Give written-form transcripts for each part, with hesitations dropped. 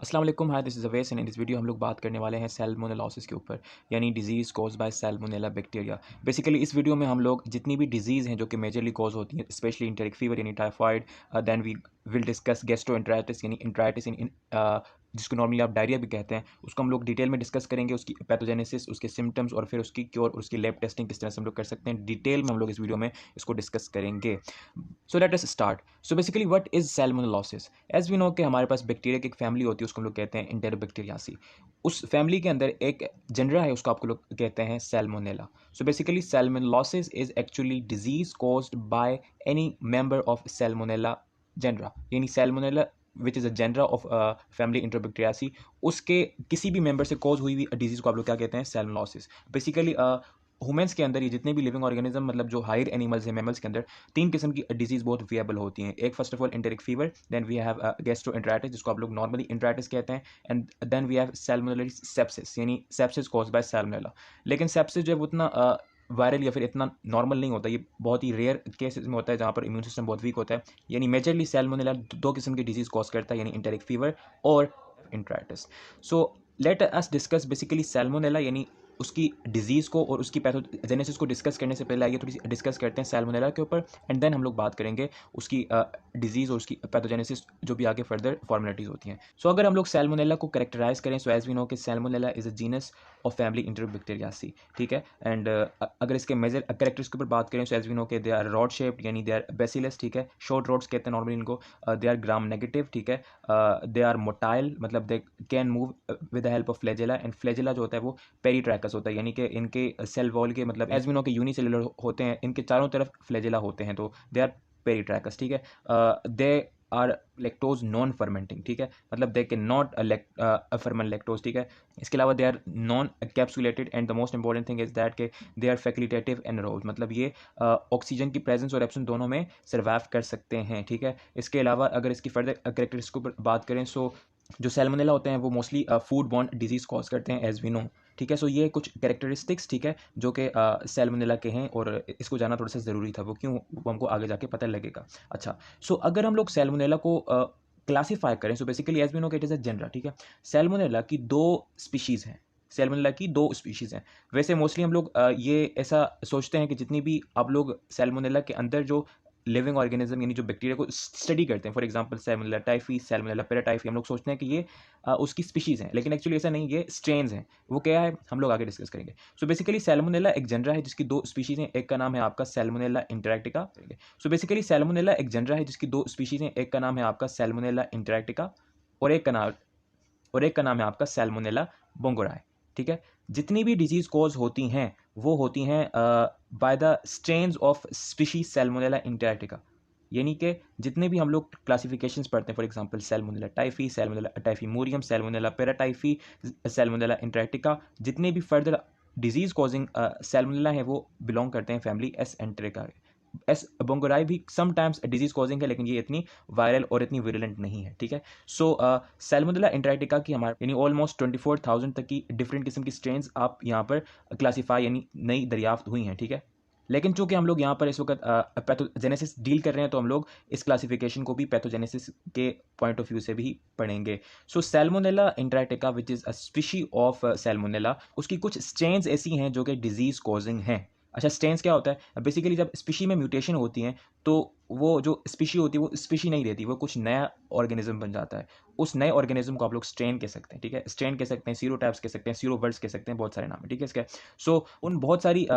अस्सलाम वालेकुम, hi this is Awais and in this video हम लोग बात करने वाले हैं सैल्मोनेलोसिस के ऊपर, यानी disease cause by Salmonella bacteria. Basically इस वीडियो में हम लोग जितनी भी डिजीज़ हैं जो कि मेजरली कॉज होती हैं, स्पेशली इंटेरिक फीवर यानी typhoid, then we will discuss gastroenteritis यानी इंटेराइटिस इन जिसको नॉर्मली आप डायरिया भी कहते हैं, उसको हम लोग डिटेल में डिस्कस करेंगे, उसकी पैथोजेनेसिस, उसके सिम्टम्स और फिर उसकी क्योर और उसकी लैब टेस्टिंग किस तरह से हम लोग कर सकते हैं। डिटेल में हम लोग इस वीडियो में इसको डिस्कस करेंगे। So let us start. So basically what is salmonellosis? As we know कि हमारे पास बैक्टीरिया की एक फैमिली होती है, उसको हम लोग कहते हैं एंटेरोबैक्टीरियासी। उस फैमिली के अंदर एक जनरा है, उसको आपको लोग कहते हैं Salmonella. So basically salmonellosis is actually disease caused by any member of Salmonella genera, यानी Salmonella which is a genera of family Enterobacteriaceae, उसके किसी भी मेंबर से कॉज हुई हुई डिजीज को आप लोग क्या कहते हैं? सैल्मोनेलोसिस। बेसिकली ह्यूमंस के अंदर ये जितने भी लिविंग ऑर्गेनिज्म, मतलब जो हायर एनिमल्स हैं, मैमल्स के अंदर तीन किस्म की डिजीज बहुत विएबल होती हैं। एक first of all enteric fever, then we have gastroenteritis जिसको आप लोग नॉर्मली एंटेराइटिस कहते हैं, and then we have salmonellary sepsis यानी सेप्सिस कॉज्ड बाय सैल्मोनेला। लेकिन सेप्सिस जो है वो उतना वायरल या फिर इतना नॉर्मल नहीं होता, ये बहुत ही रेयर केसेस में होता है जहाँ पर इम्यून सिस्टम बहुत वीक होता है। यानी मेजरली सैल्मोनेला दो किस्म की डिजीज कॉज करता है, यानी एंटेरिक फीवर और एंटेराइटिस। सो let us discuss basically Salmonella यानी उसकी डिजीज़ को और उसकी पैथोजेनेसिस को डिस्कस करने से पहले आइए थोड़ी सी डिस्कस करते हैं सैल्मोनेला के ऊपर, एंड देन हम लोग बात करेंगे उसकी डिजीज़ और उसकी पैथोजेनेसिस जो भी आगे फर्दर फॉर्मेलिटीज़ होती हैं। सो अगर हम लोग सैल्मोनेला को करेक्टराइज करें, सो एज वी नो कि Salmonella is a genus of family Enterobacteriaceae, ठीक है। एंड अगर इसके मेजर कैरेक्टर्स के ऊपर बात करें, सो एज वी नो कि दे आर रॉड शेप्ड यानी दे आर बेसिलस, ठीक है। शॉर्ट रॉड्स कहते हैं नॉर्मली इनको। दे आर ग्राम नेगेटिव, ठीक है। दे आर मोटाइल, मतलब they can move with the help of flagella, and flagella जो होता है वो पेरीट्रैकस होता है, यानी कि इनके सेल वॉल के, मतलब एज वी नो कि यूनिसेलुलर होते हैं, इनके चारों तरफ फ्लैजेला होते हैं, तो दे आर पेरीट्रैकस, ठीक है। They are lactose non fermenting, ठीक है, मतलब they can not ferment lactose, ठीक है। इसके अलावा they are non capsulated, and the most important thing is that के दे आर फैकल्टेटिव एनरोज, मतलब ये ऑक्सीजन की प्रेजेंस और एब्सेंस दोनों में सर्वाइव कर सकते हैं, ठीक है। इसके अलावा अगर इसकी फर्दर कैरेक्टरिस्टिक्स के ऊपर बात करें, सो जो सैल्मोनेला होते हैं वो mostly food borne disease cause करते हैं, एज वी नो, ठीक है। सो ये कुछ कैरेक्टरिस्टिक्स, ठीक है, जो कि सैल्मोनेला के हैं, और इसको जानना थोड़ा सा ज़रूरी था, वो क्यों, वो हमको आगे जाके पता लगेगा। अच्छा, सो अगर हम लोग सैल्मोनेला को क्लासीफाई करें, so basically as we know कि इट इज़ अ जनरा, ठीक है। सैल्मोनेला की दो स्पीशीज़ हैं, सैल्मोनेला की दो स्पीशीज़ हैं। वैसे मोस्टली हम लोग ये ऐसा सोचते हैं कि जितनी भी आप लोग सैल्मोनेला के अंदर जो लिविंग ऑर्गेनिज्म यानी जो बैक्टीरिया को स्टडी करते हैं, for example Salmonella Typhi, Salmonella Paratyphi, हम लोग सोचते हैं कि ये उसकी स्पीशीज़ हैं, लेकिन एक्चुअली ऐसा नहीं, ये स्ट्रेन्स हैं। वो क्या है हम लोग आगे डिस्कस करेंगे। सो बेसिकली सैल्मोनेला एक जनरा है जिसकी दो स्पीशीज़ हैं, एक का नाम है आपका सैल्मोनेला इंटरैक्टिका। सो बेसिकली सैल्मोनेला एक जनरा है जिसकी दो स्पीशीज़ हैं, एक का नाम है आपका सैल्मोनेला इंटरैक्टिका और एक का नाम है आपका सैल्मोनेला बोंगोराई, ठीक है। जितनी भी डिजीज कॉज होती हैं वो होती हैं by the strains of species Salmonella enterica, यानी कि जितने भी हम लोग क्लासिफिकेशंस पढ़ते हैं, for example Salmonella Typhi, Salmonella Typhimurium, Salmonella Paratyphi, Salmonella enterica, जितने भी फर्दर डिजीज कॉजिंग सैल्मोनेला है वो बिलोंग करते हैं फैमिली एस एंटेरिका। एस बोंगोराई भी समटाइम्स डिजीज कॉजिंग है, लेकिन ये इतनी वायरल और इतनी विरुलेंट नहीं है, ठीक है। सो सैल्मोनेला इंटरैक्टिका की हमारे यानी ऑलमोस्ट 24,000 तक की डिफरेंट किस्म की स्ट्रेन्स आप यहाँ पर क्लासीफाई यानी नई दरियाफ्त हुई हैं, ठीक है। लेकिन चूंकि हम लोग यहाँ पर इस वक्त पैथोजेनेसिस डील कर रहे हैं, तो हम लोग इस क्लासिफिकेशन को भी पैथोजेनेसिस के पॉइंट ऑफ व्यू से भी पढ़ेंगे। So Salmonella enterica which is a species of Salmonella, उसकी कुछ स्ट्रेन्स ऐसी हैं जो कि डिजीज कॉजिंग हैं। अच्छा, स्ट्रेन्स क्या होता है? बेसिकली जब स्पीशी में म्यूटेशन होती हैं तो वो जो स्पीशी होती है वो स्पीशी नहीं रहती, वो कुछ नया ऑर्गेनिज्म बन जाता है। उस नए ऑर्गेनिज्म को आप लोग स्ट्रेन कह सकते हैं, ठीक है। स्ट्रेन कह सकते हैं, सीरोटाइप्स कह सकते हैं, सीरोवर्ड्स कह सकते हैं, बहुत सारे नाम है, ठीक है इसके। सो उन बहुत सारी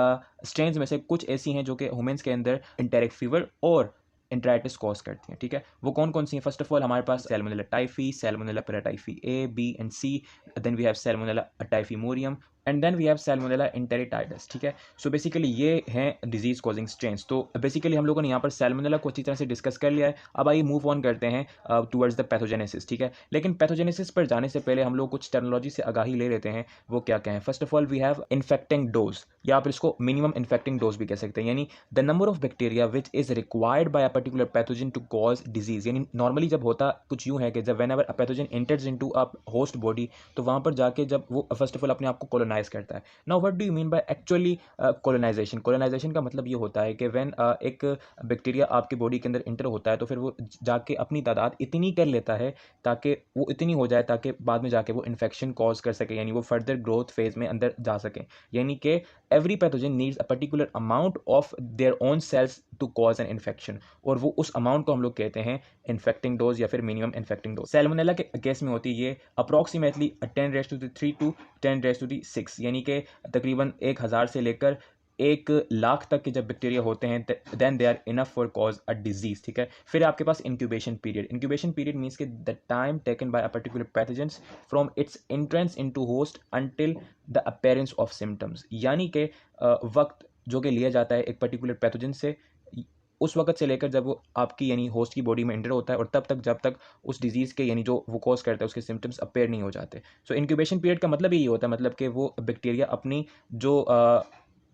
स्ट्रेन्स में से कुछ ऐसी हैं जो कि ह्यूमंस के अंदर एंटेरिक फीवर और एंट्राइटिस कॉज करती हैं, ठीक है। वो कौन कौन सी हैं? फर्स्ट ऑफ ऑल हमारे पास Salmonella Typhi, Salmonella Paratyphi A, B and C, then we have Salmonella Typhimurium, and then we have Salmonella Enteritidis, ठीक है। सो बेसिकली ये हैं डिजीज कॉजिंग स्ट्रेन्स। तो बेसिकली हम लोगों ने यहाँ पर सैल्मोनेला को अच्छी तरह से डिस्कस कर लिया है। अब आइए मूव ऑन करते हैं टुवर्ड्स द पैथोजेनेसिस, ठीक है। लेकिन पैथोजेनेसिस पर जाने से पहले हम लोग कुछ टर्मिनोलॉजी से आगाही ले लेते हैं, वो क्या क्या है। First of all we have infecting dose, या आप इसको मिनिमम इन्फेक्टिंग डोज भी कह सकते हैं, यानी the number of bacteria which is required by a particular pathogen to cause disease. यानी नॉर्मली जब होता कुछ यूँ है कि जब whenever a pathogen enters into a host body, तो वहाँ पर जाके जब वो फर्स्ट ऑफ ऑल अपने आप को कॉलोनाइज कॉलोनाइज करता है। Now what do you mean by actually colonization? Colonization का मतलब ये होता है कि व्हेन एक बैक्टीरिया आपकी बॉडी के अंदर इंटर होता है तो फिर वो जाके अपनी तादाद इतनी कर लेता है ताकि वो इतनी हो जाए ताकि बाद में जाके वो इन्फेक्शन कॉज कर सके, यानी वो फर्दर ग्रोथ फेज में अंदर जा सके। यानी कि every pathogen needs a particular amount of their own cells to cause an infection, और वो उस अमाउंट को हम लोग कहते हैं इन्फेक्टिंग डोज या फिर मिनिमम इन्फेक्टिंग डोज। सैल्मोनेला के केस में होती है ये अप्रॉक्सीमेटली 10⁻³ टू 10⁻⁶, यानी कि तकरीबन 1000 से लेकर 1,00,000 तक के जब बैक्टीरिया होते हैं then they are enough for cause a disease. ठीक है, फिर आपके पास incubation period. Incubation period means कि the time taken by a particular pathogens from its entrance into host until the appearance of symptoms, यानी कि वक्त जो कि लिया जाता है एक पर्टिकुलर पैथोजन से उस वक्त से लेकर जब वो आपकी यानी होस्ट की बॉडी में एंटर होता है और तब तक जब तक उस डिजीज़ के यानी जो वो कॉज करता है उसके सिम्टम्स अपेयर नहीं हो जाते। सो इंक्यूबेशन पीरियड का मतलब यही होता है, मतलब कि वो बैक्टीरिया अपनी जो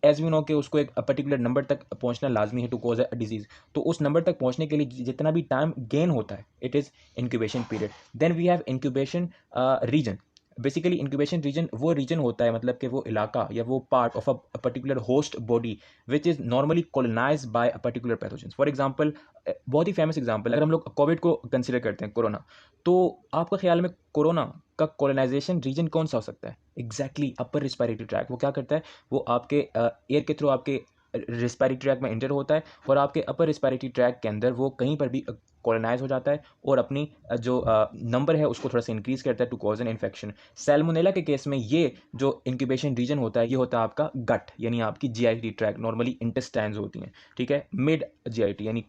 एज वी नो कि उसको एक पर्टिकुलर नंबर तक पहुंचना लाजमी है टू कॉज अ डिजीज़, तो उस नंबर तक पहुंचने के लिए जितना भी टाइम गेन होता है it is incubation period. Then we have incubation region. Basically incubation region वो रीजन होता है, मतलब कि वो इलाका या वो part of a particular host body which is normally colonized by a particular pathogen. For example, बहुत ही फेमस एग्जांपल, अगर हम लोग कोविड को कंसिडर करते हैं, कोरोना, तो आपका ख्याल में कोरोना का कॉलोनाइजेशन रीजन कौन सा हो सकता है? Exactly upper respiratory track. वो क्या करता है, वो आपके एयर के थ्रू आपके रिस्पायरेटरी ट्रैक में एंटर होता है और आपके अपर रिस्पायरेटरी ट्रैक के अंदर वो कहीं पर भी कॉलोनाइज हो जाता है और अपनी जो नंबर है उसको थोड़ा सा इंक्रीज करता है to cause an infection. Salmonella के केस में ये जो इंक्यूबेशन रीजन होता है ये होता है आपका गट, यानी आपकी जीआईटी ट्रैक, नॉर्मली इंटेस्टाइन्स होती हैं। ठीक है, मिड जीआईटी यानी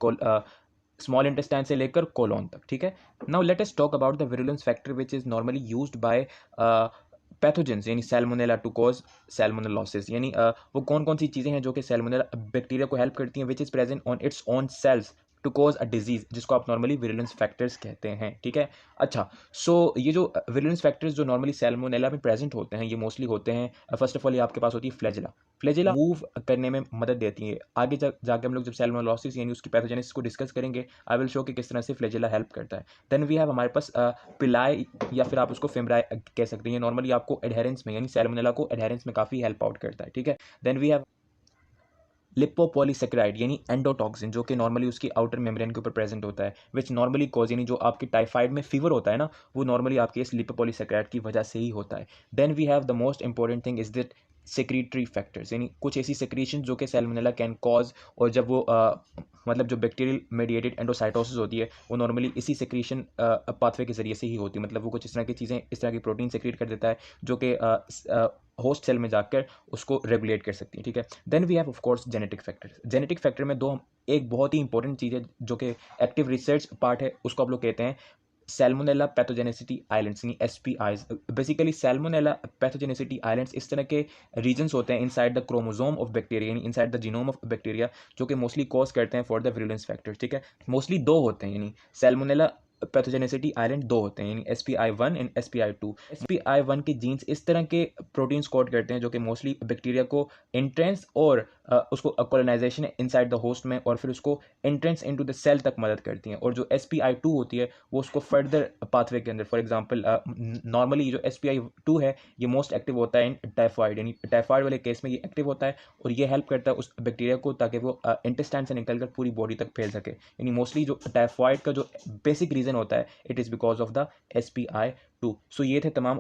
स्मॉल इंटेस्टाइन से लेकर कोलोन तक। ठीक है, now let us talk about the virulence factor which is normally used by pathogens यानी सैल्मोनेला टू कॉज सैल्मोनेलोसिस, यानी वो कौन कौन सी चीज़ें हैं जो कि सैल्मोनेला बैक्टीरिया को हेल्प करती हैं which is present on its own cells to cause a disease, जिसको आप नॉर्मली विरुलेंस फैक्टर्स कहते हैं। ठीक है, अच्छा, सो ये जो विरुलेंस फैक्टर्स जो नॉर्मली सैल्मोनेला में प्रेजेंट होते हैं ये मोस्टली होते हैं, फर्स्ट ऑफ ऑल ये आपके पास होती है फ्लैजिला। फ्लैजिला मूव करने में मदद देती है। आगे जाके हम लोग जब सैल्मोनेलोसिस यानी उसकी पैथोजेनेसिस को डिस्कस करेंगे, आई विल शो कि किस तरह से फ्लैजिला हेल्प करता है। देन वी हैव हमारे पास पिलाई या फिर आप उसको फेमराई कह सकते हैं, नॉर्मली आपको एडहेरेंस में यानी सैल्मोनेला को एडहेरेंस में काफ़ी हेल्प आउट करता है। ठीक है, देन वी हैव लिपोपॉलीसेकेराइड यानी एंडोटॉक्सिन, जो कि नॉर्मली उसकी आउटर मेम्ब्रेन के ऊपर प्रेजेंट होता है, विच नॉर्मली कॉज यानी जो आपकी टाइफाइड में फीवर होता है ना, वो नॉर्मली आपके इस लिपोपॉलीसेकेराइड की वजह से ही होता है। Then we have the most important thing is that secretory factors, यानी कुछ ऐसी सेक्रेशन जो कि सैल्मोनेला कैन कॉज, और जब वो मतलब जो बैक्टीरियल मेडिएटेड एंडोसाइटोसिस होती है वो नॉर्मली इसी सेक्रेशन पाथवे के जरिए से ही होती है, मतलब वो कुछ इस तरह की चीज़ें, इस तरह की प्रोटीन सेक्रेट कर देता है जो कि होस्ट सेल में जाकर उसको रेगुलेट कर सकती है। ठीक है, then we have of course genetic factors. Genetic factor में एक बहुत ही इंपॉर्टेंट चीज़ है जो कि एक्टिव रिसर्च पार्ट है, उसको आप लोग कहते हैं सैल्मोनेला पैथोजेनेसिटी आइलैंड्स यानी SPIs। Basically Salmonella pathogenicity islands इस तरह के रीजन्स होते हैं inside the chromosome of bacteria यानी inside the genome of bacteria, जो कि मोस्टली कॉज करते हैं फॉर द विरुलेंस फैक्टर्स। ठीक है, मोस्टली दो होते हैं, यानी सैल्मोनेला पैथोजेनेसिटी आइलैंड दो होते हैं, यानी SPI1 एंड SPI2। SPI1 के जीन्स इस तरह के प्रोटीन्स कोड करते हैं जो कि मोस्टली बैक्टीरिया को एंट्रेंस और उसको कॉलोनाइजेशन इनसाइड द होस्ट में और फिर उसको एंट्रेंस इनटू द सेल तक मदद करती हैं, और जो SPI2 होती है वो उसको फर्दर पाथवे के अंदर, फॉर एग्जांपल नॉर्मली जो SPI2 है ये मोस्ट एक्टिव होता है इन टाइफाइड, यानी टाइफाइड वाले केस में ये एक्टिव होता है और ये हेल्प करता है उस बैक्टीरिया को ताकि वो इंटेस्टाइन से निकलकर पूरी बॉडी तक फैल सके। यानी मोस्टली जो टाइफाइड का जो बेसिक रीज़न होता है it is because of the SPI2। सो ये थे तमाम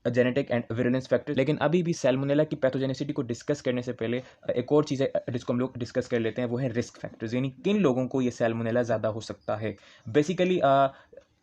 जेनेटिक एंड विरुलेंस फैक्टर। लेकिन अभी भी सैल्मोनेला की पैथोजेनेसिटी को डिस्कस करने से पहले एक और चीज़ है जिसको हम लोग डिस्कस कर लेते हैं, वो है रिस्क फैक्टर्स, यानी किन लोगों को ये सैल्मोनेला ज़्यादा हो सकता है। बेसिकली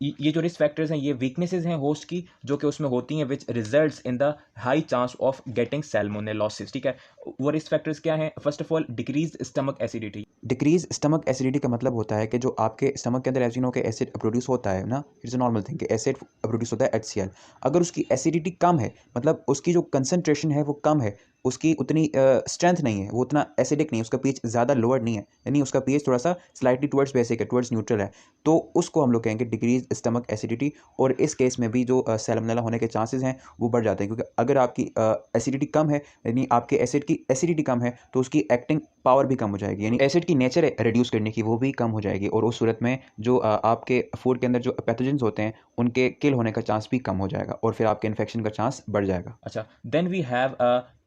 ये जो रिस्क फैक्टर्स हैं ये वीकनेसेस हैं होस्ट की जो कि उसमें होती हैं which results in the high chance of getting salmonellosis. ठीक है, वो रिस्क फैक्टर्स क्या हैं? First of all decrease stomach acidity. Decrease stomach acidity का मतलब होता है कि जो आपके स्टमक के अंदर एसिनो के एसिड प्रोड्यूस होता है ना, इट्स अ नॉर्मल थिंग कि एसिड प्रोड्यूस होता है HCl। अगर उसकी एसिडिटी कम है, मतलब उसकी जो कंसनट्रेशन है वो कम है, उसकी उतनी स्ट्रेंथ नहीं है, वो उतना एसिडिक नहीं है, उसका पीएच ज़्यादा लोअर नहीं है, यानी उसका पीएच थोड़ा सा स्लाइटली टुवर्ड्स बेसिक है, टुवर्ड्स न्यूट्रल है, तो उसको हम लोग कहेंगे डिक्रीज स्टमक एसिडिटी। और इस केस में भी जो सैल्मोनेला होने के चांसेस हैं वो बढ़ जाते हैं, क्योंकि अगर आपकी एसिडिटी कम है, यानी आपके एसिड की एसिडिटी कम है, तो उसकी एक्टिंग पावर भी कम हो जाएगी, यानी एसिड की नेचर है रिड्यूस करने की, वो भी कम हो जाएगी। और उस सूरत में जो आपके फूड के अंदर जो पैथोजेंस होते हैं उनके किल होने का चांस भी कम हो जाएगा, और फिर आपके इन्फेक्शन का चांस बढ़ जाएगा। अच्छा, then we have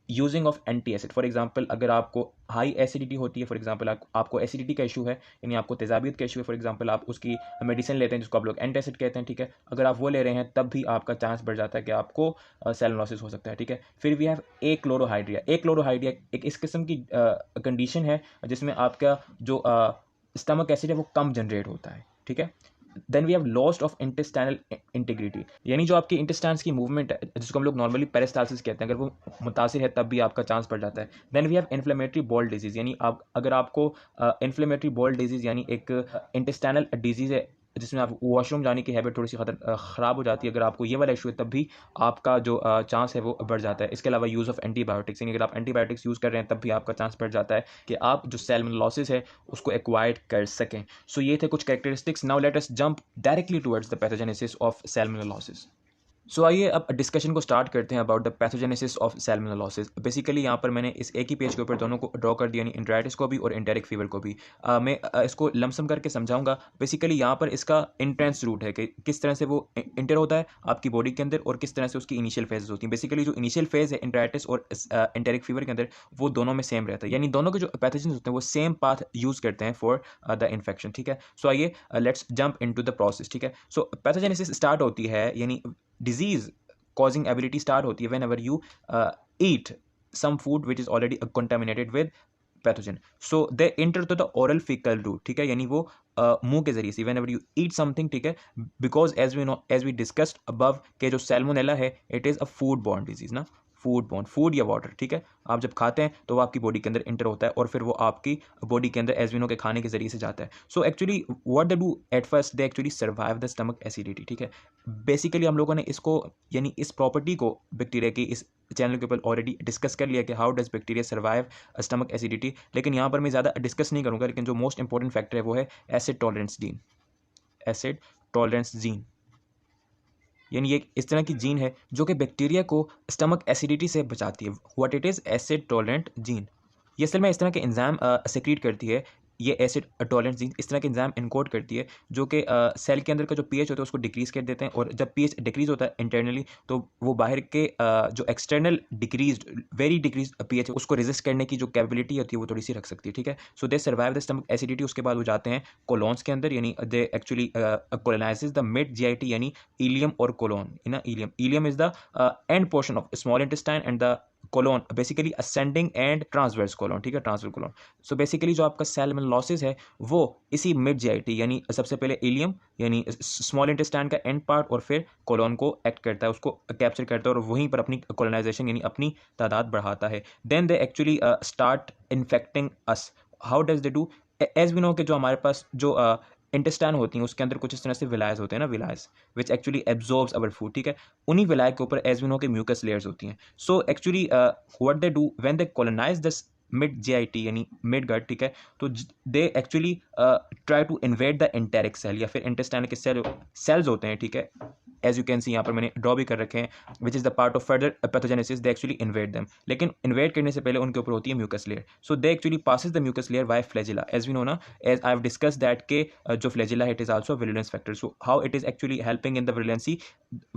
using of anti acid. For example अगर आपको हाई एसिडिटी होती है, फॉर एग्जांपल आपको एसिडिटी का इशू है, यानी आपको तेजाबियत का इशू है, फॉर एग्जांपल आप उसकी मेडिसिन लेते हैं जिसको आप लोग एंटासिड कहते हैं, ठीक है, अगर आप वो ले रहे हैं तब भी आपका चांस बढ़ जाता है कि आपको सैल्मोनेलोसिस हो सकता है, ठीक है। फिर वी हैव ए क्लोरोहाइड्रिया। ए क्लोरोहाइड्रिया एक इस किस्म की कंडीशन है जिसमें आपका जो स्टमक एसिड है वो कम जनरेट होता है, ठीक है। Then we have lost of intestinal integrity, यानी जो आपकी इंटेस्टाइन्स की मूवमेंट है जिसको हम लोग नॉर्मली पेरिस्टाल्सिस कहते हैं, अगर वो मुतासिर है तब भी आपका चांस बढ़ जाता है। Then we have inflammatory bowel disease, यानी आप अगर आपको इन्फ्लेमेटरी बॉल डिजीज़ यानी एक इंटेस्टाइनल डिजीज़ है जिसमें आप वॉशरूम जाने की हैबिट थोड़ी सी ख़राब हो जाती है, अगर आपको ये वाला इशू है तब भी आपका जो चांस है वो बढ़ जाता है। इसके अलावा यूज़ ऑफ एंटीबायोटिक्स, यानी अगर आप एंटीबायोटिक्स यूज़ कर रहे हैं तब भी आपका चांस बढ़ जाता है कि आप जो सैल्मोनेलोसिस है उसको एक्वायर्ड कर सकें। सो ये थे कुछ characteristics. Now let us jump directly towards the pathogenesis of salmonellosis. So आइए अब डिस्कशन को स्टार्ट करते हैं about the pathogenesis of salmonellosis. Basically यहाँ पर मैंने इस एक ही पेज के ऊपर दोनों को ड्रॉ कर दिया, यानी इंटराइटिस को भी और एंटेरिक फीवर को भी। मैं इसको लमसम करके समझाऊंगा। बेसिकली यहाँ पर इसका इंट्रेंस रूट है कि किस तरह से वो इंटर होता है आपकी बॉडी के अंदर और किस तरह से उसकी इनिशियल फेजेस होती हैं। बेसिकली जो इनिशियल फेज है इंटराइटिस और एंटेरिक फीवर के अंदर वो दोनों में सेम रहता है, यानी दोनों के जो पैथोजेंस होते हैं वो सेम पाथ यूज़ करते हैं फॉर द इन्फेक्शन, ठीक है। सो आइए let's jump into the process, ठीक है। सो पैथोजेनेसिस स्टार्ट होती है, यानी डिजीज causing ability start होती है whenever you eat some food which is already contaminated with pathogen. So they enter to the oral faecal route, ठीक है, यानी वो मुंह के जरिए से व्हेनेवर यू ईट समथिंग, ठीक है, because as we know as we discussed above के जो सैल्मोनेला है it is a food borne disease ना, फूड बॉर्न, फूड या वाटर, ठीक है, आप जब खाते हैं तो वो आपकी बॉडी के अंदर इंटर होता है और फिर वो आपकी बॉडी के अंदर एज वी नो के खाने के जरिए से जाता है। सो actually what they do at first, they actually survive the stomach acidity, ठीक है। बेसिकली हम लोगों ने इसको यानी इस प्रॉपर्टी को बैक्टीरिया की इस चैनल के ऊपर ऑलरेडी डिस्कस कर लिया कि how does bacteria survive stomach acidity, लेकिन यहाँ पर मैं ज़्यादा डिस्कस नहीं करूँगा, लेकिन जो मोस्ट इंपॉर्टेंट फैक्टर है वो है acid tolerance gene. Acid tolerance gene यानी ये इस तरह की जीन है जो कि बैक्टीरिया को स्टमक एसिडिटी से बचाती है। What it is acid tolerant gene, ये असल में इस तरह के एंजाइम सेक्रीट करती है, ये एसिड टॉलरेंस जीन इस तरह के एंजाइम इनकोड करती है जो कि सेल के अंदर का जो पीएच होता है उसको डिक्रीज कर देते हैं, और जब पीएच डिक्रीज होता है इंटरनली तो वो बाहर के जो external decrease very decrease pH उसको रेजिस्ट करने की जो कैपेबिलिटी होती है वो थोड़ी सी रख सकती है, ठीक है। So they survive the stomach acidity. उसके बाद वो जाते हैं कोलोन्स के अंदर, यानी they actually colonizes the mid GIT, यानी इलियम और कोलोन, ना ileum is the end portion of small intestine and the colon basically ascending and transverse colon, ठीक है, ट्रांसवर्स कोलोन। सो बेसिकली जो आपका सैल्मोनेलोसिस है वो इसी मिड जीआईटी यानी सबसे पहले इलियम यानी स्मॉल इंटेस्टाइन का एंड पार्ट और फिर कोलोन को एक्ट करता है, उसको कैप्चर करता है और वहीं पर अपनी कोलोनाइजेशन यानी अपनी तादाद बढ़ाता है। Then they actually start infecting us. How does they do, as we know कि जो हमारे पास जो इंटेस्टाइन होती हैं उसके अंदर कुछ इस तरह से विलायस होते हैं ना, villi which actually absorbs our food, ठीक है, उन्हीं विलाय के ऊपर एज वी नो के म्यूकस लेयर्स होती हैं। So actually what they do when they colonize this mid GIT यानी मिड गट, ठीक है, तो they actually try to invade the enteric cell या फिर इंटेस्टाइन के सेल्स होते हैं, ठीक है, एज यू कैन सी यहाँ पर मैंने ड्रॉ भी कर रखे हैं, which is the part of further pathogenesis, they actually invade them, लेकिन इन्वेड करने से पहले उनके ऊपर होती है mucus layer. So they actually passes the mucus layer via flagella, as we know ना, as I have discuss that के जो फ्लैजिला है it is also virulence factor. So how it is actually helping in the virulence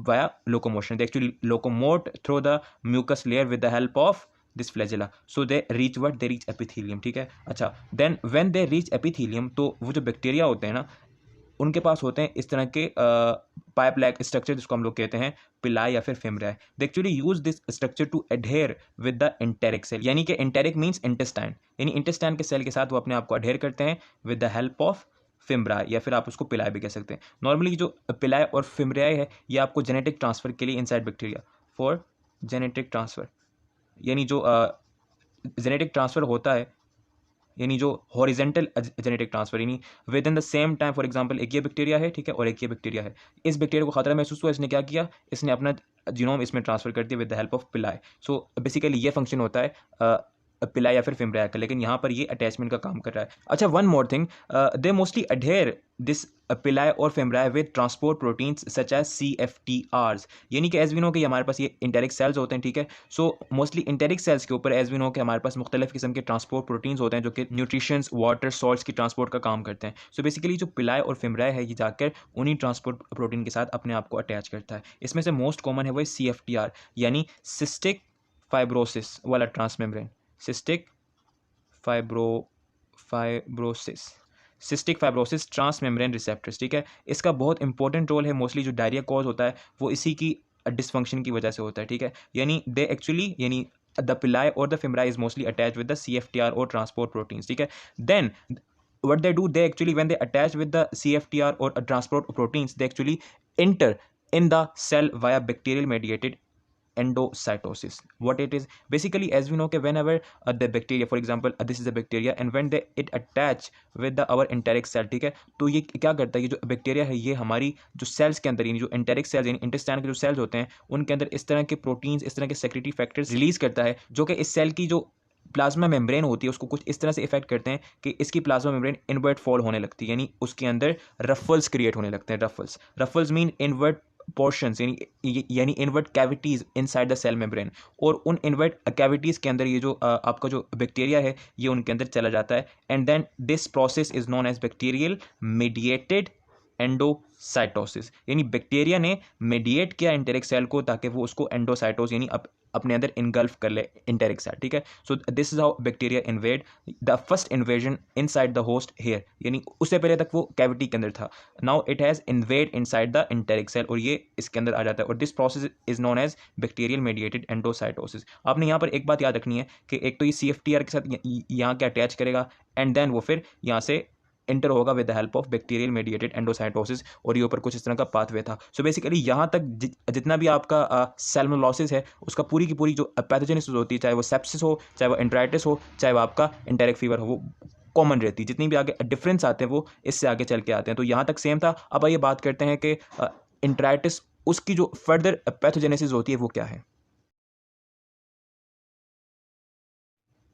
via locomotion, they actually locomote through the mucus layer with the help of this flagella. So they reach what, they reach epithelium, ठीक है। अच्छा, then when they reach epithelium तो वो जो bacteria होते हैं ना उनके पास होते हैं इस तरह के पाइप लाइक स्ट्रक्चर जिसको हम लोग कहते हैं पिलाई या फिर fimbriae. They actually use this structure to adhere with the enteric cell, यानी कि एंटेरिक मीन्स इंटेस्टाइन, यानी इंटेस्टाइन के सेल के साथ वो अपने आप को अडहेयर करते हैं with the help of fimbriae या फिर आप उसको पिलाई भी कह सकते हैं। नॉर्मली जो पिलाई और फिमराई है ये आपको जेनेटिक ट्रांसफर के लिए inside bacteria for genetic transfer, यानी जो जेनेटिक ट्रांसफर होता है यानी जो हॉरिजेंटल जेनेटिक ट्रांसफर, यानी with in the same time. For example एक ये बैक्टीरिया है, ठीक है, और एक ये बैक्टीरिया है। इस बैक्टीरिया को खतरा महसूस हुआ, इसने क्या किया, इसने अपना जीनोम इसमें ट्रांसफर कर दिया विद द हेल्प ऑफ पिलाई। सो बेसिकली ये फंक्शन होता है पिलाई या फिर फिम्ब्राया का, लेकिन यहाँ पर ये अटैचमेंट का काम कर रहा है। अच्छा, one more thing, they mostly adhere this pili और fimbriae with transport proteins such as CFTRs, यानी कि एज वी नो कि हमारे पास ये इंटेरिक सेल्स होते हैं, ठीक है। सो मोस्टली इंटेरिक सेल्स के ऊपर एज वी नो कि हमारे पास मुख्तलिफ किस्म के ट्रांसपोर्ट प्रोटीन्स होते हैं जो कि न्यूट्रिशंस, वाटर, सॉल्ट्स की ट्रांसपोर्ट का काम करते हैं। सो बेसिकली जो पिलाई और फिम्ब्राया है ये जाकर उन्हीं ट्रांसपोर्ट प्रोटीन के साथ अपने आप को अटैच करता है। इसमें से मोस्ट कॉमन है वो CFTR, यानी सिस्टिक फाइब्रोसिस वाला transmembrane, cystic fibrosis, cystic fibrosis transmembrane receptors, ठीक है। इसका बहुत इंपॉर्टेंट रोल है। मोस्टली जो डायरिया कॉज होता है वो इसी की डिसफंक्शन की वजह से होता है, ठीक है। यानी दे एक्चुअली, यानी द पिलाई और the fimbriae is mostly attach with the CFTR और ट्रांसपोर्ट प्रोटीन्स, ठीक है। Then what they do, they actually, when they attach with the CFTR or transport proteins, they actually enter in the cell via bacterial mediated endocytosis. What it is basically, as we know, okay, whenever the bacteria, for example, this is a bacteria, and when it attach with the our enteric cell, ठीक है, तो ये क्या करता है, ये जो bacteria है ये हमारी जो सेल्स के अंदर, यानी जो enteric cells, यानी इंटेस्टाइन के जो सेल्स होते हैं उनके अंदर इस तरह के प्रोटीन्स, इस तरह के सेक्रेटरी फैक्टर्स रिलीज करता है जो कि इस सेल की जो प्लाज्मा मेम्ब्रेन होती है उसको कुछ इस तरह से इफेक्ट करते हैं कि इसकी प्लाज्मा मेम्ब्रेन इनवर्ट फॉल होने लगती है, यानी उसके अंदर रफल्स क्रिएट होने लगते हैं। रफल्स मीन इनवर्ट पोर्शंस, यानी invert cavities inside the cell membrane, और उन इनवर्ट कैविटीज के अंदर ये जो आपका जो बैक्टीरिया है ये उनके अंदर चला जाता है। And then this process is known as bacterial mediated endocytosis, यानी बैक्टीरिया ने मीडिएट किया इंटेरिक सेल को ताकि वो उसको एंडोसाइटोस, यानी अपने अंदर इनगल्फ कर ले इंटेरिक सेल, ठीक है। So this is how bacteria invade the first invasion inside the host here, यानी उससे पहले तक वो कैविटी के अंदर था। Now it has invaded inside the enteric cell और ये इसके अंदर आ जाता है, और this process is known as bacterial mediated endocytosis. आपने यहाँ पर एक बात याद रखनी है कि एक तो ये CFTR के साथ यहाँ के अटैच करेगा, एंड देन वो फिर यहाँ से इंटर होगा with the help of bacterial mediated endocytosis, और ये ऊपर कुछ इस तरह का पाथवे था। सो बेसिकली यहाँ तक जितना भी आपका सैल्मोनेलोसिस है उसका पूरी की पूरी जो पैथोजेनेसिस होती है, चाहे वो सेप्सिस हो, चाहे वो एंट्राइटिस हो, चाहे वो आपका एंटेरिक फीवर हो, वो कॉमन रहती है। जितनी भी आगे डिफरेंस आते हैं वो इससे आगे चल के आते हैं। तो यहाँ तक सेम था। अब आइए बात करते हैं कि एंट्राइटिस, उसकी जो फर्दर पैथोजेनेसिस होती है वो क्या है।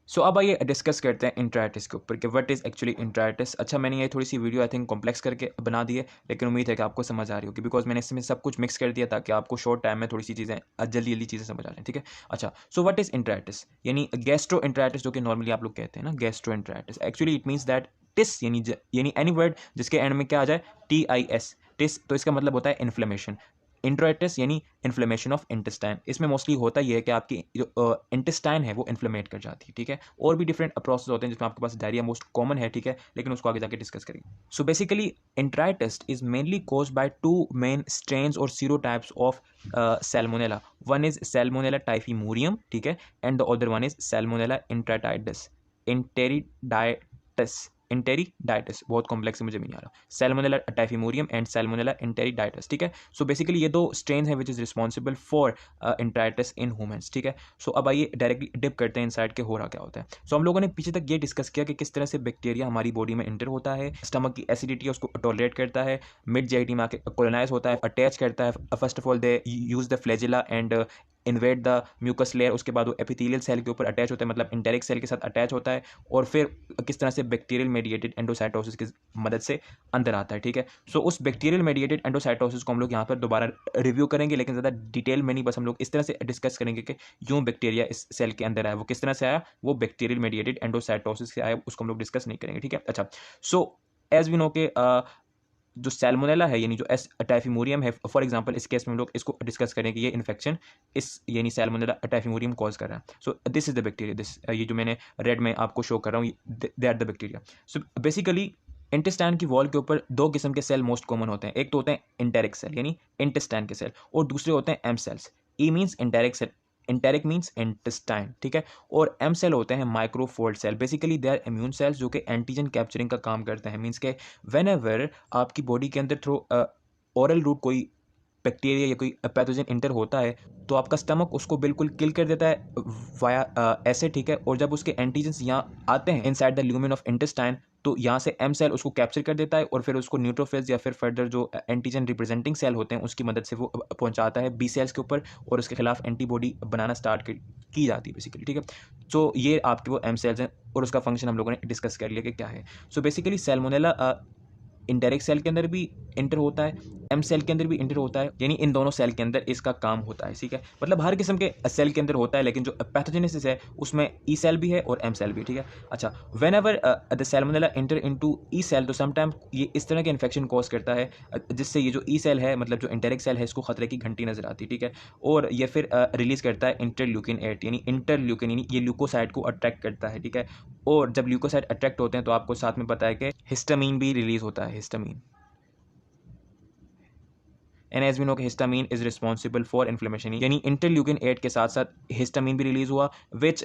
सो अब आइए डिस्कस करते हैं इंट्राइटिस के ऊपर कि व्हाट इज़ एक्चुअली इंट्राइटिस। अच्छा, मैंने ये थोड़ी सी वीडियो आई थिंक कॉम्प्लेक्स करके बना दी है, लेकिन उम्मीद है कि आपको समझ आ रही होगी, बिकॉज मैंने इसमें सब कुछ मिक्स कर दिया ताकि आपको शॉर्ट टाइम में थोड़ी सी चीज़ें जल्दी जल्दी चीज़ें समझ आ जाएं, ठीक है। अच्छा, सो व्हाट इज़ इंट्राइटिस, यानी गैस्ट्रो इंट्राइटिस जो कि नॉर्मली आप लोग कहते हैं ना, gastroenteritis. Actually it means that itis, यानी एनी वर्ड जिसके एंड में क्या आ जाए TIS, टिस, तो इसका मतलब होता है इन्फ्लेमेशन। इंट्राइटिस यानी इन्फ्लेमेशन ऑफ इंटेस्टाइन। इसमें मोस्टली होता ही है कि आपकी जो इंटेस्टाइन है वो इन्फ्लेमेट कर जाती है, ठीक है। और भी डिफरेंट प्रोसेस होते हैं जिसमें आपके पास डायरिया मोस्ट कॉमन है, ठीक है, लेकिन उसको आगे जाके डिस्कस करेंगे। So basically enteritis is mainly caused by two main strains और serotypes of Salmonella. One is Salmonella Typhimurium, ठीक है, and the other one is Salmonella Enteritidis, बहुत कॉम्प्लेक्स है, मुझे भी नहीं आ रहा। Salmonella Typhimurium and Salmonella Enteritidis, ठीक है। सो बेसिकली ये दो स्ट्रेन है which is responsible for enteritis in humans, ठीक है। सो अब आइए डायरेक्टली डिप करते हैं इनसाइड के हो रहा क्या होता है। सो हम लोगों ने पीछे तक ये डिस्कस किया कि किस तरह से बैक्टीरिया हमारी बॉडी में इंटर होता है, स्टमक की एसिडिटी उसको टॉलरेट करता है, मिड जीआईटी में आके कोलोनाइज होता है, अटैच करता है। First of all they use the flagella and invade the mucus layer, उसके बाद वो एपिथेलियल सेल के ऊपर अटैच होता है, मतलब इंटेरिक सेल के साथ अटैच होता है, और फिर किस तरह से बैक्टीरियल मेडिएटेड एंडोसाइटोसिस की मदद से अंदर आता है, ठीक है। सो उस बैक्टीरियल मेडिएटेड एंडोसाइटोसिस को हम लोग यहाँ पर दोबारा रिव्यू करेंगे, लेकिन ज़्यादा डिटेल में नहीं, बस हम लोग इस तरह से डिस्कस करेंगे कि यूँ बैक्टीरिया इस सेल के अंदर आया, वो किस तरह से आया, वो बैक्टीरियल मेडिएटेड एंडोसाइटोसिस से आया, उसको हम लोग डिस्कस नहीं करेंगे, ठीक है। अच्छा, सो एज वी नो के जो सैल्मोनेला है यानी जो टाइफीमोरियम है, फॉर एग्जांपल इस केस में हम लोग इसको डिस्कस करें कि ये इन्फेक्शन इस यानी सैल्मोनेला टाइफीमोरियम कॉज कर रहा है। So this is the bacteria, this ये जो मैंने रेड में आपको शो कर रहा हूँ, they are the bacteria. So basically intestine की वॉल के ऊपर दो किस्म के सेल मोस्ट कॉमन होते हैं। एक तो होते हैं इंटेरिक सेल यानी इंटेस्टाइन के सेल, और दूसरे होते हैं M cells. E means enteric cell, enteric means intestine, ठीक है। और एम सेल होते हैं microfold cell. Basically they are immune cells जो कि एंटीजन कैप्चरिंग का काम करते हैं। मीन्स के वेन एवर आपकी बॉडी के अंदर थ्रू ओरल रूट कोई बैक्टीरिया या कोई पैथोजन इंटर होता है तो आपका स्टमक उसको बिल्कुल किल कर देता है वाया एसिड, ठीक है। और जब उसके एंटीजेंस यहाँ आते हैं inside the lumen of intestine, तो यहाँ से एम सेल उसको कैप्चर कर देता है और फिर उसको न्यूट्रोफिल्स या फिर फर्दर जो एंटीजन रिप्रेजेंटिंग सेल होते हैं उसकी मदद से वो पहुंचाता है बी सेल्स के ऊपर और उसके खिलाफ एंटीबॉडी बनाना स्टार्ट की जाती है बेसिकली, ठीक है। सो ये आपके वो एम सेल्स हैं और उसका फंक्शन हम लोगों ने डिस्कस कर लिया कि क्या है। So basically salmonella enteric cell के अंदर भी इंटर होता है, एम सेल के अंदर भी इंटर होता है, यानी इन दोनों सेल के अंदर इसका काम होता है, ठीक है। मतलब हर किस्म के सेल के अंदर होता है, लेकिन जो पैथोजेनेसिस है उसमें ई सेल भी है और एम सेल भी, ठीक है। अच्छा, whenever the salmonella enter into E cell, तो समटाइम ये इस तरह के इन्फेक्शन कॉज करता है जिससे ये जो ई सेल है, मतलब जो इंटेरिक सेल है, इसको खतरे की घंटी नजर आती है, ठीक है। और ये फिर रिलीज करता है इंटरल्यूकिन 8, यानी इंटरल्यूकिन, यानी ये ल्यूकोसाइड को अट्रैक्ट करता है, ठीक है। और जब ल्यूकोसाइड अट्रैक्ट होते हैं तो आपको साथ में पता है कि हिस्टामीन भी रिलीज होता है, histamine. And as we know histamine is responsible for inflammation, यानी इंटरल्यूकिन 8 के साथ साथ हिस्टामीन भी रिलीज हुआ, विच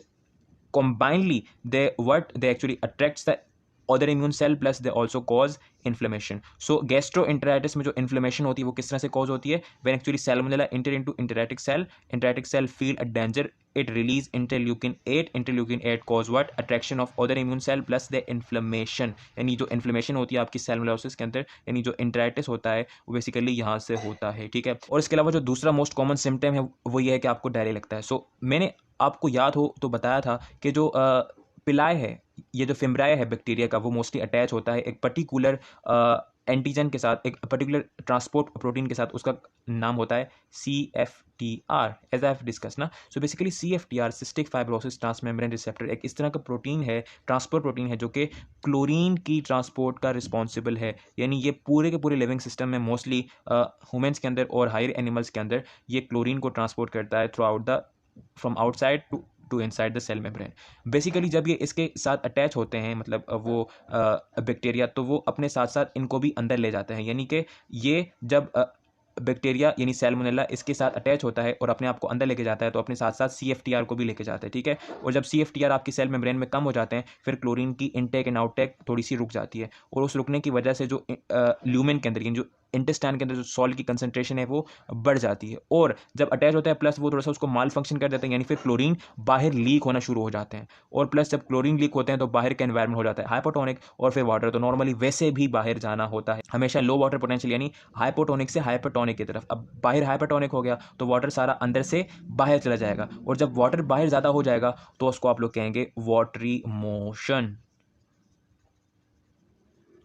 combinedly they actually attracts the other immune cell plus they also cause inflammation. So gastroenteritis में जो inflammation होती है वो किस तरह से cause होती है? When actually salmonella enter into enteric cell feel a danger, it release interleukin 8, interleukin 8 cause what? Attraction of other immune cell plus the inflammation, यानी जो inflammation होती है आपकी salmonellosis के अंदर, यानी जो enteritis होता है वो बेसिकली यहाँ से होता है, ठीक है। और इसके अलावा जो दूसरा मोस्ट कॉमन सिम्टम है वो ये है कि आपको डायरिया लगता है। सो मैंने आपको याद हो तो बताया था कि जो पिलाय है, ये जो फिम्ब्राय है बैक्टीरिया का, वो मोस्टली अटैच होता है एक पर्टिकुलर एंटीजन के साथ, एक पर्टिकुलर ट्रांसपोर्ट प्रोटीन के साथ, उसका नाम होता है CFTR, as I have discuss ना। So basically CFTR cystic fibrosis transmembrane receptor एक इस तरह का प्रोटीन है, ट्रांसपोर्ट प्रोटीन है, जो कि क्लोरीन की ट्रांसपोर्ट का रिस्पॉन्सिबल है। यानी ये पूरे के पूरे लिविंग सिस्टम में मोस्टली ह्यूमंस के अंदर और हायर एनिमल्स के अंदर ये क्लोरीन को ट्रांसपोर्ट करता है throughout the from outside to inside the cell membrane. Basically जब ये इसके साथ अटैच होते हैं, मतलब वो बैक्टीरिया, तो वो अपने साथ साथ इनको भी अंदर ले जाते हैं। यानी कि ये जब बैक्टीरिया यानी सैल्मोनेला इसके साथ अटैच होता है और अपने आप को अंदर लेके जाता है, तो अपने साथ साथ CFTR को भी लेके जाता है, ठीक है। और जब CFTR आपकी सेल मेम्ब्रेन में कम हो जाते हैं, फिर क्लोरीन की इनटेक एंड आउटटेक थोड़ी सी रुक जाती है, और उस रुकने की वजह से जो ल्यूमेन के अंदर, जो इंटेस्टाइन के अंदर जो सॉल्ट की कंसंट्रेशन है वो बढ़ जाती है, और जब अटैच होता है प्लस वो थोड़ा सा उसको माल फंक्शन कर देते हैं, यानी फिर क्लोरीन बाहर लीक होना शुरू हो जाते हैं। और प्लस जब क्लोरीन लीक होते हैं तो बाहर का एनवायरमेंट हो जाता है हाइपोटोनिक, और फिर वाटर तो नॉर्मली वैसे भी बाहर जाना होता है हमेशा लो वाटर पोटेंशियल, यानी हाइपोटोनिक से हाइपरटोनिक की तरफ। अब बाहर हाइपरटोनिक हो गया तो वाटर सारा अंदर से बाहर चला जाएगा, और जब वाटर बाहर ज़्यादा हो जाएगा तो उसको आप लोग कहेंगे वाटरी मोशन।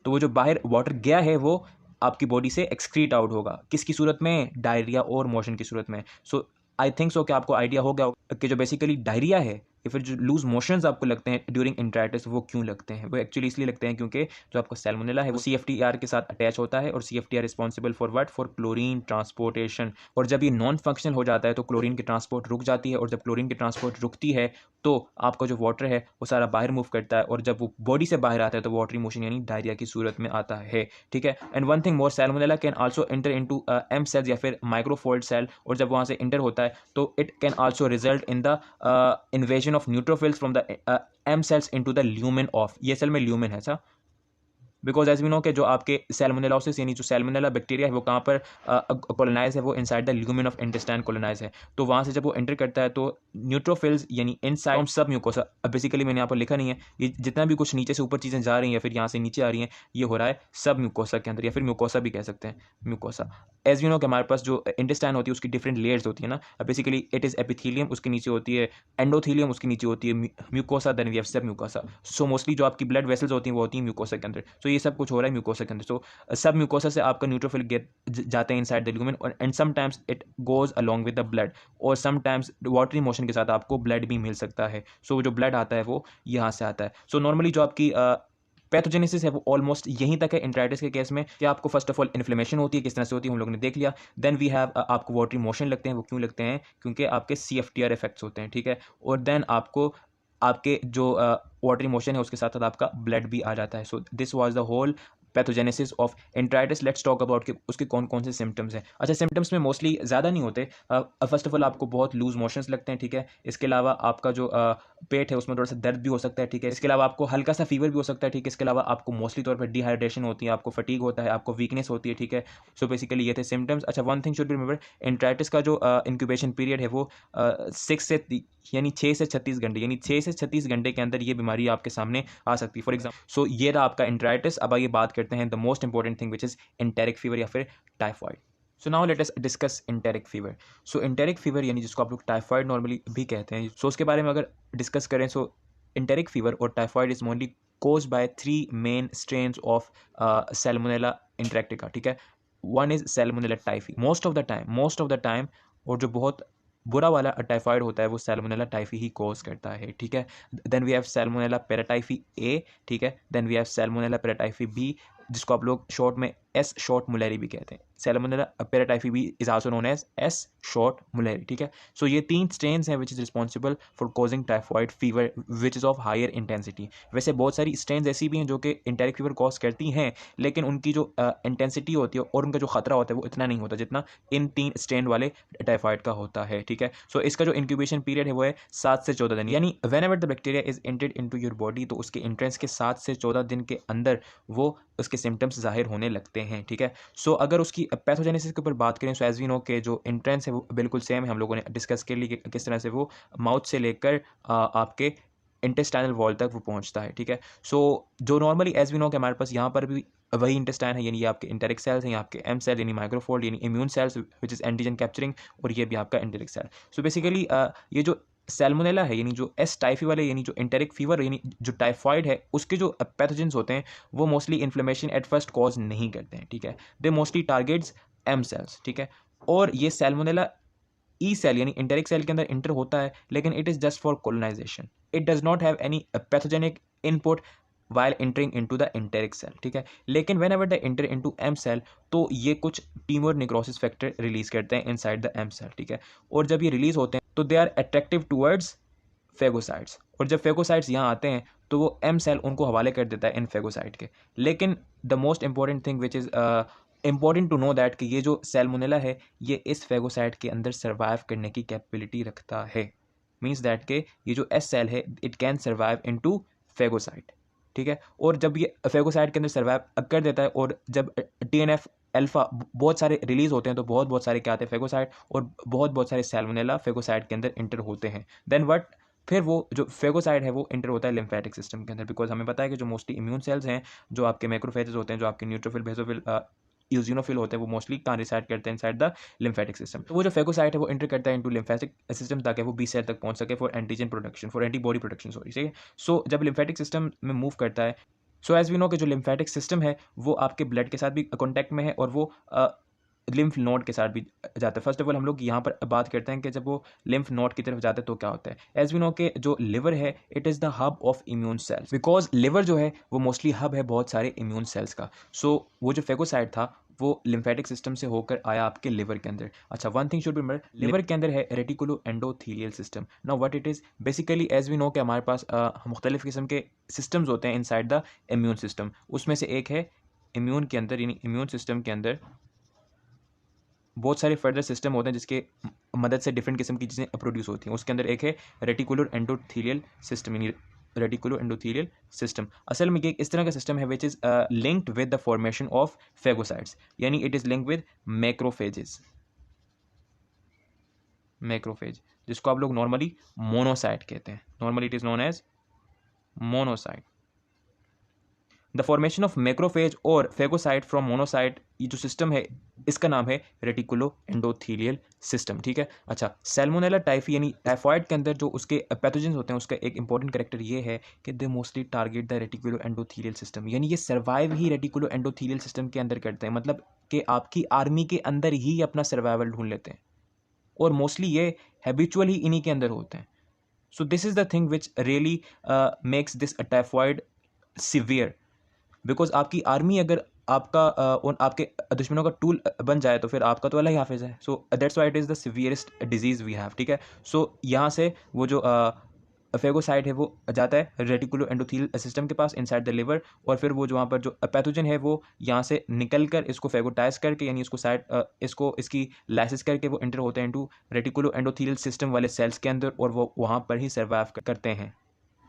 तो वो जो बाहर वाटर गया है वो आपकी बॉडी से एक्सक्रीट आउट होगा, किसकी सूरत में? डायरिया और मोशन की सूरत में। सो आई थिंक सो कि आपको आइडिया हो गया कि जो बेसिकली डायरिया है या फिर जो लूज मोशंस आपको लगते हैं ड्यूरिंग इंटराइटिस, वो क्यों लगते हैं? वो एक्चुअली इसलिए लगते हैं क्योंकि जो आपका सैल्मोनेला है वो CFTR के साथ अटैच होता है, और CFTR responsible for what? For chlorine transportation. और जब ये नॉन फंक्शनल हो जाता है तो क्लोरीन की ट्रांसपोर्ट रुक जाती है, और जब क्लोरीन की ट्रांसपोर्ट रुकती है तो आपका जो वाटर है वो सारा बाहर मूव करता है, और जब वो बॉडी से बाहर आता है तो वाटरी मोशन यानी डायरिया की सूरत में आता है, ठीक है। And one thing more, salmonella can also enter into M cells या फिर माइक्रोफोल्ड सेल, और जब वहाँ से इंटर होता है तो it can also result in the invasion of neutrophils from the M cells into the lumen of, ये सेल में ल्यूमेन है सा, बिकॉज एज वी नो कि जो आपके सैल्मोनेलोसिस यानी जो सैल्मोनेला बैक्टीरिया है वो कहाँ पर कॉलोनाइज है? वो inside the lumen of intestine colonize है। तो वहाँ से जब वो एंटर करता है तो न्यूट्रोफिल्स यानी इनसाइड सब म्यूकोसा, अब बेसिकली मैंने यहाँ पर लिखा नहीं है, ये जितना भी कुछ नीचे से ऊपर चीज़ें जा रही हैं फिर यहाँ से नीचे आ रही हैं, ये हो रहा है सब म्यूकोसा के अंदर, या फिर म्यूकोसा भी कह सकते हैं, म्यूकोसा। एज वी नो कि हमारे पास जो इंटेस्टाइन होती है उसकी डिफरेंट लेयर्स होती है ना, बेसिकली इट इज़ एपिथेलियम, उसके नीचे होती है एंडोथेलियम, उसके नीचे होती है म्यूकोसा, देन वी हैव सब म्यूकोसा। सो मोस्टली जो आपकी ब्लड वेसल्स होती हैं वो होती हैं म्यूकोसा के अंदर। सो ये सब कुछ हो रहा है म्यूकोसा के अंदर। सो सब म्यूकोसा से आपका न्यूट्रोफिल गेट जाते हैं इनसाइड द ल्यूमेन, और and sometimes it goes along with the blood, और समटाइम्स वाटरी मोशन के साथ आपको ब्लड भी मिल सकता है। सो जो ब्लड आता है वो यहाँ से आता है। सो नॉर्मली जो आपकी पैथोजेनेसिस है वो ऑलमोस्ट यहीं तक है इंटराइटिस के केस में, कि आपको फर्स्ट ऑफ ऑल इन्फ्लेमेशन होती है, किस तरह से होती है हम लोगों ने देख लिया। देन वी हैव आपको वाटरी मोशन लगते हैं, वो क्यों लगते हैं? क्योंकि आपके CFTR इफेक्ट्स होते हैं, ठीक है। और देन आपको आपके जो वाटरी मोशन है उसके साथ साथ आपका ब्लड भी आ जाता है। So this was the whole pathogenesis of enteritis, let's talk about कि उसके कौन कौन से सिम्टम्स हैं। अच्छा, सिम्टम्स में मोस्टली ज़्यादा नहीं होते। फर्स्ट ऑफ ऑल आपको बहुत लूज मोशंस लगते हैं, ठीक है। इसके अलावा आपका जो पेट है उसमें थोड़ा सा दर्द भी हो सकता है, ठीक है। इसके अलावा आपको हल्का सा फीवर भी हो सकता है, ठीक है। इसके अलावा आपको मोस्टली तौर पर डिहाइड्रेशन होती है, आपको फटीग होता है, आपको वीकनेस होती है, ठीक है। सो बेसिकली ये थे सिम्टम्स। अच्छा, one thing should be remember, enteritis का जो इंक्यूबेशन पीरियड है वो 6 से 36 घंटे, यानी 6 से 36 घंटे के अंदर ये बीमारी आपके सामने आ सकती है। फॉर एग्जाम्पल, सो ये रहा आपका एंट्राइटिस। अब आइए बात करते हैं the most important thing which is enteric fever या फिर typhoid. So now let us discuss enteric fever. So enteric fever यानी जिसको आप लोग टाइफाइड नॉर्मली भी कहते हैं, सो उसके बारे में अगर डिस्कस करें, सो एंटेरिक फीवर और typhoid is mostly caused by 3 main strains of Salmonella enterica, ठीक है। One is Salmonella typhi, most of the time, और जो बहुत बुरा वाला टाइफाइड होता है वो सैल्मोनेला टाइफी ही कॉज करता है, ठीक है। Then we have Salmonella Paratyphi A, ठीक है। Then we have Salmonella Paratyphi B, जिसको आप लोग शॉर्ट में एस शॉर्ट मुलेरी भी कहते हैं। Salmonella Paratyphi B is also known as S schottmuelleri, ठीक है। सो ये 3 स्ट्रेन्स हैं which is responsible for causing typhoid fever which is of higher intensity. वैसे बहुत सारी स्ट्रेन्स ऐसी भी हैं जो कि एंटेरिक फीवर कॉज करती हैं, लेकिन उनकी जो इंटेंसिटी होती है और उनका जो खतरा होता है वो इतना नहीं होता जितना इन 3 स्ट्रेन वाले टाइफाइड का होता है, ठीक है। सो इसका जो इंक्यूबेशन पीरियड है वो है 7 से 14 दिन, यानी when ever the bacteria is entered into your body, तो उसके एंट्रेंस के 7 से 14 दिन के अंदर वो उसके सिम्टम्स जाहिर होने लगते हैं, ठीक है। सो अगर उसकी पैथोजेनेसिस के ऊपर बात करें, सो एज वी नो के जो एंट्रेंस है वो बिल्कुल सेम है, हम लोगों ने डिस्कस कर ली कि किस तरह से वो माउथ से लेकर आपके इंटेस्टाइनल वॉल तक वो पहुंचता है, ठीक है। सो जो नॉर्मली एज वी नो कि हमारे पास यहाँ पर भी वही इंटेस्टाइन है, यानी ये आपके इंटेरिक सेल्स हैं, ये आपके एम सेल यानी माइक्रोफोल्ड यानी immune cells which is antigen capturing, और ये भी आपका इंटेरिक सेल। सो बेसिकली ये जो सैल्मोनेला है यानी जो एस टाइफी वाले यानी जो एंटेरिक फीवर यानी जो टाइफाइड है उसके जो पैथोजेंस होते हैं वो mostly inflammation at first cause नहीं करते हैं, ठीक है। They mostly targets M cells, ठीक है। और ये सैल्मोनेला ई सेल यानी इंटेरिक सेल के अंदर इंटर होता है, लेकिन it is just for colonization, it does not have any pathogenic input while entering into the enteric cell, ठीक है। लेकिन whenever the enter into M cell, तो ये कुछ ट्यूमर निक्रोसिस फैक्टर रिलीज करते हैं इनसाइड द एम सेल, ठीक है। और जब ये रिलीज होते हैं तो they are attractive towards phagocytes, और जब फेगोसाइट्स यहाँ आते हैं तो वो एम सेल उनको हवाले कर देता है इन फेगोसाइट के। लेकिन the most important thing which is important to know that कि ये जो सैल्मोनेला है ये इस फेगोसाइट के अंदर सर्वाइव करने की कैपेबिलिटी रखता है, मीन्स दैट के ये जो एस सेल है it can survive into phagocyte, ठीक है। और जब ये फेगोसाइट के अंदर सर्वाइव कर देता है और जब TNF अल्फा बहुत सारे रिलीज होते हैं तो बहुत सारे क्या आते हैं फेगोसाइट, और बहुत सारे सैल्मोनेला फेगोसाइट के अंदर इंटर होते हैं। देन व्हाट, फिर वो जो फेगोसाइड है वो इंटर होता है लिम्फेटिक सिस्टम के अंदर, बिकॉज हमें पता है कि जो मोस्टली इम्यून सेल्स हैं, जो आपके मैक्रोफेजेस होते हैं, जो आपके न्यूट्रोफिल बेसोफिल यूजिनोफिल होते हैं, वो मोस्टली कहाँ रिसाइड करते हैं इनसाइड द लिम्फेटिक सिस्टम। तो वो जो फेगोसाइट है वो इंटर करता है इनटू लिम्फेटिक सिस्टम ताकि वो बी सेल तक पहुंच सके for antigen production, for antibody production, sorry, ठीक है। सो जब लिम्फेटिक सिस्टम में मूव करता है, सो एज वी नो कि जो लिम्फेटिक सिस्टम है वो आपके ब्लड के साथ भी कॉन्टैक्ट में है और वो लिम्फ नोड के साथ भी जाता है। फर्स्ट ऑफ ऑल हम लोग यहाँ पर बात करते हैं कि जब वो लिम्फ नोड की तरफ जाता है तो क्या होता है। एज वी नो के जो लिवर है it is the hub of immune cells, because liver जो है वो मोस्टली हब है बहुत सारे इम्यून सेल्स का। सो वो जो फेगोसाइट था वो लिम्फेटिक सिस्टम से होकर आया आपके लिवर के अंदर। अच्छा, one thing should be remember, liver के अंदर है reticulo endothelial system. Now what it is, basically as we know कि हमारे पास मुख्तलिफ किस्म के सिस्टम्स होते हैं इनसाइड द इम्यून सिस्टम। उसमें से एक है इम्यून के अंदर, यानी इम्यून सिस्टम के अंदर बहुत सारे फर्दर सिस्टम होते हैं जिसके मदद से डिफरेंट किस्म की चीज़ें प्रोड्यूस होती हैं। उसके अंदर एक है रेटिकुलर एंडोथीलियल सिस्टम, यानी रेटिकुलो एंडोथीलियल सिस्टम। असल में ये इस तरह का सिस्टम है which is linked with the formation of phagocytes, यानी it is linked with macrophages, macrophage जिसको आप लोग नॉर्मली मोनोसाइट कहते हैं। Normally it is known as monocyte. The formation of macrophage और फेगोसाइट फ्रॉम मोनोसाइट, ये जो सिस्टम है इसका नाम है रेटिकुलो एंडोथीलियल सिस्टम, ठीक है। अच्छा, सैल्मोनेला टाइफी यानी टाइफाइड के अंदर जो उसके पैथोजेंस होते हैं उसका एक इंपॉर्टेंट कैरेक्टर ये है कि they mostly target the reticulo endothelial system, यानी ये सर्वाइव ही रेटिकुलो एंडोथीलियल सिस्टम के अंदर करते हैं, मतलब कि आपकी आर्मी के अंदर ही अपना सर्वाइवल ढूंढ लेते हैं, और मोस्टली ये हैबिचुअल ही इन्हीं के अंदर होते हैं। So this is the thing which really makes this typhoid severe, because आपकी आर्मी अगर आपका उन आपके दुश्मनों का टूल बन जाए तो फिर आपका तो अल्लाह ही हाफिज़ है। So that's why it is the severest disease we have, ठीक है। सो यहाँ से वो जो फेगोसाइट है वो जाता है रेटिकुलो एंडोथीलियल सिस्टम के पास इनसाइड द लिवर, और फिर वो जो वहाँ पर जो पैथोजन है वो यहाँ से निकल कर इसको फेगोटाइज करके यानी इसको इसको इसकी लाइसिस करके वो एंटर होते हैं इनटू रेटिकुलो एंडोथीलियल सिस्टम वाले सेल्स के अंदर, और वो वहाँ पर ही सर्वाइव करते हैं।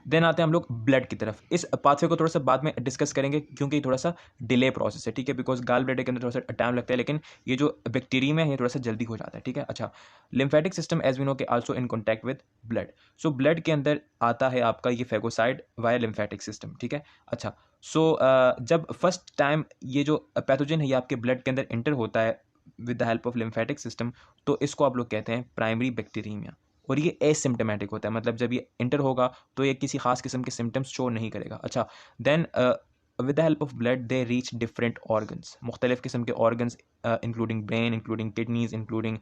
देन आते हैं हम लोग ब्लड की तरफ। इस पाथवे को थोड़ा सा बाद में डिस्कस करेंगे क्योंकि थोड़ा सा डिले प्रोसेस है, ठीक है, बिकॉज गाल ब्लैडर के अंदर थोड़ा सा टाइम लगता है, लेकिन ये जो बैक्टीरियम है ये थोड़ा सा जल्दी हो जाता है, ठीक है। अच्छा, lymphatic system as we know के also in contact with blood. So blood के अंदर आता है आपका ये फेगोसाइड वाया लिम्फेटिक सिस्टम, ठीक है। अच्छा, सो जब फर्स्ट टाइम ये जो पैथोजन है ये आपके ब्लड के अंदर एंटर होता है with the help of lymphatic system, तो इसको आप लोग कहते हैं प्राइमरी बैक्टीरियमिया, और ये एसिम्टोमेटिक होता है, मतलब जब ये इंटर होगा तो ये किसी खास किस्म के सिम्टम्स शो नहीं करेगा। अच्छा, then with the help of blood they reach different organs, मुख्तलिफ किस्म के organs including brain, including kidneys, including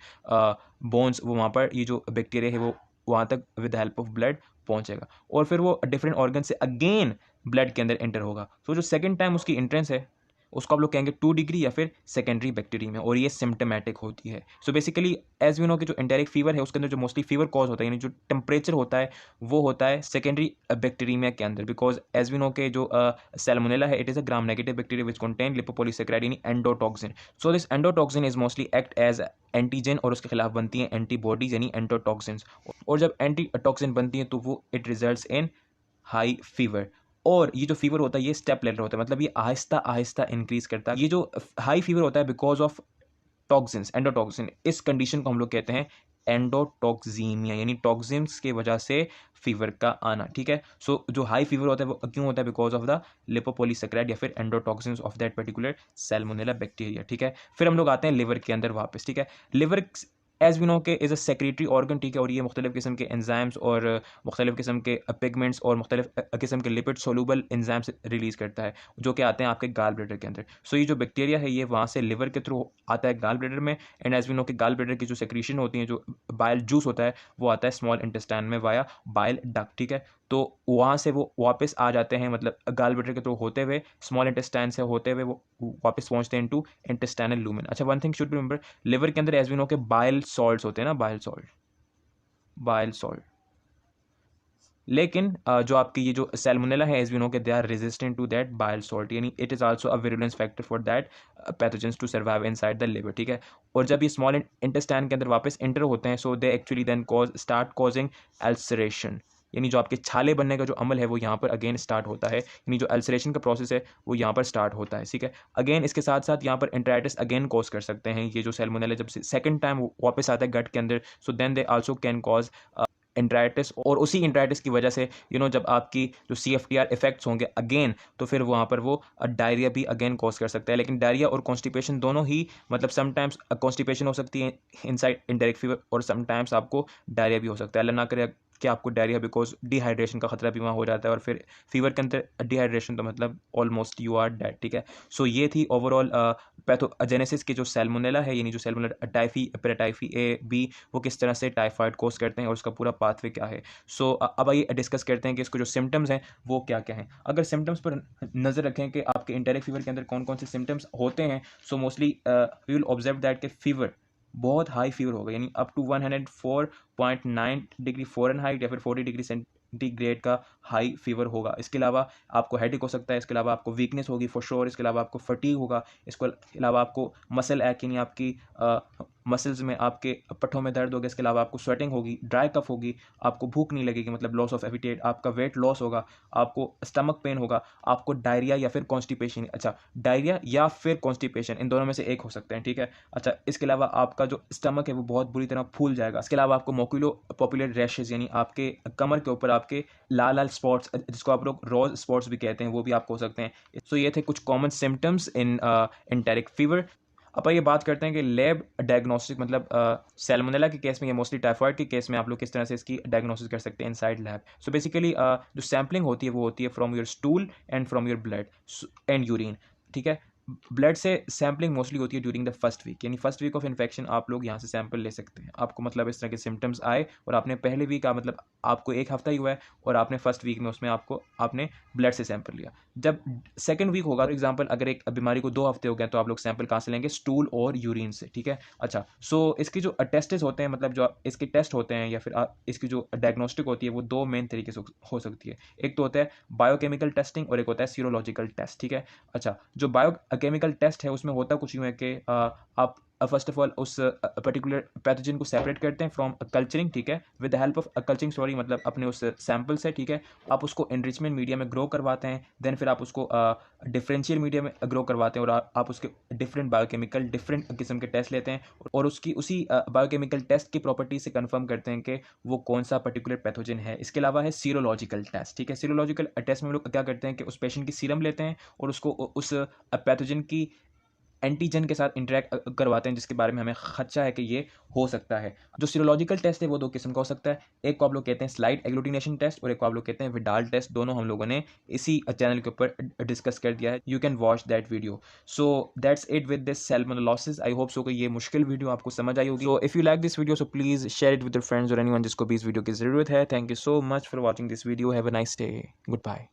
bones, वो वहाँ पर ये जो बैक्टीरिया है वो वहाँ तक with the help of blood पहुँचेगा, और फिर वो डिफरेंट ऑर्गन से अगेन ब्लड के अंदर एंटर होगा। तो जो सेकेंड टाइम उसकी एंट्रेंस है उसको आप लोग कहेंगे 2 डिग्री या फिर सेकेंडरी बैक्टीरियम में, और ये सिम्टोमेटिक होती है। So basically as we know कि जो एंटेरिक फीवर है उसके अंदर जो मोस्टली फीवर कॉज होता है यानी जो टेम्परेचर होता है वो होता है सेकेंडरी बैक्टीरियमिया के अंदर, बिकॉज एज वी नो के जो सैल्मोनेला है it is a gram negative bacteria which contain lipopolysaccharide यानी endotoxin. So this endotoxin is mostly act as antigen, और उसके खिलाफ बनती हैं एंटीबॉडीज यानी एंडोटॉक्सिन्स, और जब एंटीटॉक्सिन बनती है तो वो it results in high fever. और ये जो फीवर होता है ये स्टेप लेटर होता है, मतलब ये आहिस्ता आहिस्ता इंक्रीज करता है। ये जो हाई फीवर होता है बिकॉज ऑफ टॉक्सिन्स, एंडोटॉक्सिन, इस कंडीशन को हम लोग कहते हैं एंडोटॉक्सीमिया, यानी टॉक्सिन्स के वजह से फीवर का आना, ठीक है। सो जो हाई फीवर होता है वो क्यों होता है? बिकॉज ऑफ द लिपोपोलीसैकेराइड या फिर endotoxins of that particular Salmonella bacteria, ठीक है। फिर हम लोग आते हैं लिवर के अंदर वापस, ठीक है। लिवर एज वी नो के इज़ अ सेक्रेटरी ऑर्गन, ठीक है, और ये मुख्तलिफ किस्म के एंजाइम्स और मुख्तलिफ किस्म के पिगमेंट्स और मुख्तलिफ किस्म के लिपिड सोलूबल एंजाइम्स रिलीज़ करता है जो कि आते हैं आपके गाल ब्लैडर के अंदर। सो ये जो बैक्टीरिया है ये वहाँ से लिवर के थ्रू आता है गाल ब्लैडर में, एंड एज वी नो कि गाल ब्लैडर की जो सेक्रीशन होती है, जो बाइल जूस होता है वो आता है स्मॉल इंटेस्टाइन में वाया बाइल डक्ट, ठीक है। तो वहाँ से वो वापस आ जाते हैं, मतलब गाल ब्लैडर के थ्रू होते हुए स्मॉल इंटेस्टाइन से होते हुए वो वापस पहुँचते हैं इनटू इंटेस्टाइनल लूमेन। अच्छा, one thing should be remember, liver के अंदर एज वी नो के बाइल सॉल्ट्स होते हैं ना, बाइल सॉल्ट, लेकिन जो आपकी ये जो सैल्मोनेला है एज वी नो के they are resistant to that bile salt, यानी it is also a virulence factor for that pathogens to survive inside the liver, ठीक है। और जब ये स्मॉल इंटेस्टाइन के अंदर वापस एंटर होते हैं so they actually then start causing ulceration, यानी जो आपके छाले बनने का जो अमल है वो यहाँ पर अगेन स्टार्ट होता है, यानी जो अल्सरेशन का प्रोसेस है वो यहाँ पर स्टार्ट होता है, ठीक है। अगेन इसके साथ साथ यहाँ पर एंट्राइटिस अगेन कॉज कर सकते हैं, ये जो सैल्मोनेला जब सेकंड टाइम वापस आता है गट के अंदर, so then they also can cause enteritis, और उसी एंट्राइटिस की वजह से जब आपकी जो CFTR इफेक्ट्स होंगे अगेन, तो फिर वहाँ पर वो डायरिया भी अगेन कॉज कर सकता है। लेकिन डायरिया और कॉन्स्टिपेशन दोनों ही, मतलब समटाइम्स कॉन्स्टिपेशन हो सकती है इनसाइड इनडायरेक्ट फीवर, और समटाइम्स आपको डायरिया भी हो सकता है। अल्लाह ना करे कि आपको डायरिया, बिकॉज डिहाइड्रेशन का खतरा भी वहाँ हो जाता है, और फिर फीवर के अंदर डिहाइड्रेशन तो मतलब ऑलमोस्ट यू आर डेड, ठीक है। सो ये थी ओवरऑल पैथोजेनेसिस की जो सैल्मोनेला है, यानी जो Salmonella typhi, paratyphi A B, वो किस तरह से टाइफाइड कोज करते हैं और उसका पूरा पाथवे क्या है। सो अब आइए डिस्कस करते हैं कि इसको जो सिम्टम्स हैं वो क्या क्या हैं। अगर सिम्टम्स पर नज़र रखें कि आपके इंटेरिक फीवर के अंदर कौन कौन से सिम्टम्स होते हैं, so mostly we will observe that के फीवर बहुत हाई फीवर होगा, यानी अप टू 104.9 डिग्री फ़ारेनहाइट या फिर 40 डिग्री सेंटीग्रेड का हाई फीवर होगा। इसके अलावा आपको हेडेक हो सकता है, इसके अलावा आपको वीकनेस होगी फॉर श्योर, इसके अलावा आपको फटीग होगा, इसके अलावा आपको मसल एक यानी आपकी मसल्स में आपके पट्ठों में दर्द होगा, इसके अलावा आपको स्वेटिंग होगी, ड्राई कफ होगी, आपको भूख नहीं लगेगी, मतलब लॉस ऑफ एपिटाइट, आपका वेट लॉस होगा, आपको स्टमक पेन होगा, आपको डायरिया या फिर कॉन्स्टिपेशन, अच्छा डायरिया या फिर कॉन्स्टिपेशन, इन दोनों में से एक हो सकते हैं, ठीक है। अच्छा, इसके अलावा आपका जो स्टमक है वो बहुत बुरी तरह फूल जाएगा, इसके अलावा आपको मोक्यूलो पॉपुलर रैशेज यानी आपके कमर के ऊपर आपके लाल लाल स्पॉट्स, जिसको आप लोग रोज स्पॉट्स भी कहते हैं, वो भी आपको हो सकते हैं। सो ये थे कुछ कॉमन सिम्टम्स इन एंटेरिक फीवर। अब ये बात करते हैं कि लैब डायग्नोस्टिक, मतलब सैल्मोनेला के केस में या मोस्टली टाइफाइड के केस में आप लोग किस तरह से इसकी डायग्नोसिस कर सकते हैं इनसाइड लैब। सो बेसिकली जो सैम्पलिंग होती है वो होती है from your stool and from your blood and urine, ठीक है। ब्लड से सैम्पलिंग मोस्टली होती है ड्यूरिंग द फर्स्ट वीक, यानी फर्स्ट वीक ऑफ इन्फेक्शन आप लोग यहाँ से सैंपल ले सकते हैं। आपको मतलब इस तरह के सिम्टम्स आए और आपने पहले वीक मतलब आपको एक हफ्ता ही हुआ है और आपने फर्स्ट वीक में उसमें आपने ब्लड से सैंपल लिया। जब सेकंड वीक होगा, फॉर एग्जांपल अगर एक बीमारी को 2 हफ्ते हो गए तो आप लोग सैंपल कहाँ से लेंगे? स्टूल और यूरिन से, ठीक है। अच्छा, सो इसकी जो टेस्टेस होते हैं, मतलब जो इसके टेस्ट होते हैं या फिर इसकी जो डायग्नोस्टिक होती है वो 2 मेन तरीके से हो सकती है। एक तो होता है बायोकेमिकल टेस्टिंग और एक होता है सीरोलॉजिकल टेस्ट, ठीक है। अच्छा, जो बायोकेमिकल टेस्ट है उसमें होता कुछ यूँ है कि आप फर्स्ट ऑफ ऑल उस पर्टिकुलर पैथोजन को सेपरेट करते हैं फ्रॉम कल्चरिंग, ठीक है, with the help of culturing, sorry, मतलब अपने उस सैंपल से, ठीक है। आप उसको एनरिचमेंट मीडिया में ग्रो करवाते हैं, देन फिर आप उसको डिफरेंशियल मीडिया में ग्रो करवाते हैं और आप उसके डिफरेंट बायोकेमिकल डिफरेंट किस्म के टेस्ट लेते हैं और उसकी उसी बायोकेमिकल टेस्ट की प्रॉपर्टी से कंफर्म करते हैं कि वो कौन सा पर्टिकुलर पैथोजन है। इसके अलावा है सीरोलॉजिकल टेस्ट, ठीक है। सीरोलॉजिकल टेस्ट में हम लोग क्या करते हैं कि उस पेशेंट की सीरम लेते हैं और उसको उस पैथोजन की एंटीजन के साथ इंटरेक्ट करवाते हैं जिसके बारे में हमें खदशा है कि ये हो सकता है। जो सीरोलॉजिकल टेस्ट है वो 2 किस्म का हो सकता है। एक को आप लोग कहते हैं स्लाइड एग्लूटिनेशन टेस्ट और एक को आप लोग कहते हैं विडाल टेस्ट। दोनों हम लोगों ने इसी चैनल के ऊपर डिस्कस कर दिया है। You can watch that video. So that's it with this salmonellosis. I hope so कि ये मुश्किल वीडियो आपको समझ आई होगी। So if you like this video so please share it with your friends और एनीवन जिसको भी इस वीडियो की ज़रूरत है। Thank you so much for watching this video. Have a nice day. Good bye.